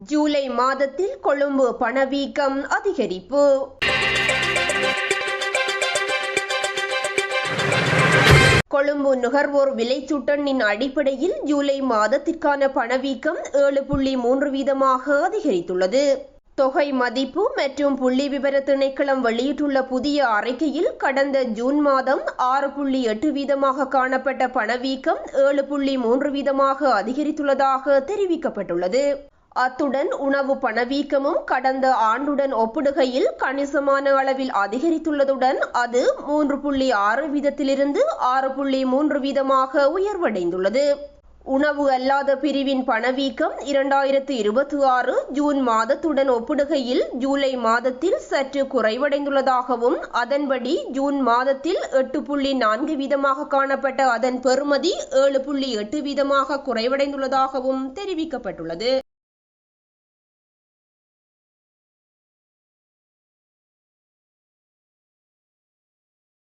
ஜூலை மாதத்தில் கொழும்பு பணவீக்கம் அதிகரிப்பு. கொழும்பு நுகர்வோர் விலைச்சுட்டனின் அடிப்படையில் ஜூலை மாதத்திற்கான பணவீக்கம் 7.3% அதிகரித்துள்ளது. தொகை மதிப்பு மற்றும் புள்ளி விவர திணைக்களம் வெளியிட்டுள்ள புதிய அறிக்கையில் கடந்த ஜூன் மாதம் 6.8% காணப்பட்ட பணவீக்கம் 7.3% அதிகரித்துள்ளதாக தெரிவிக்கப்பட்டுள்ளது. அத்துடன் உணவு பணவீக்கமும் கடந்த ஆண்டுடன் ஒப்பிடுகையில் கணிசமான அளவில் அதிகரித்துள்ளதுடன் அது 3.6 வீதத்திலிருந்து 6.3 வீதமாக உயர்வடைந்துள்ளது. உணவு அல்லாத பிரிவின் பணவீக்கம் 2026 ஜூன் மாதத்துடன் ஒப்பிடுகையில் ஜூலை மாதத்தில் சற்று குறைவடைந்துள்ளதாகவும் அதன்படி ஜூன் மாதத்தில் 8.4 வீதமாக காணப்பட்ட அதன் பெறுமதி 7.8 வீதமாக குறைவடைந்துள்ளதாகவும் தெரிவிக்கப்பட்டுள்ளது.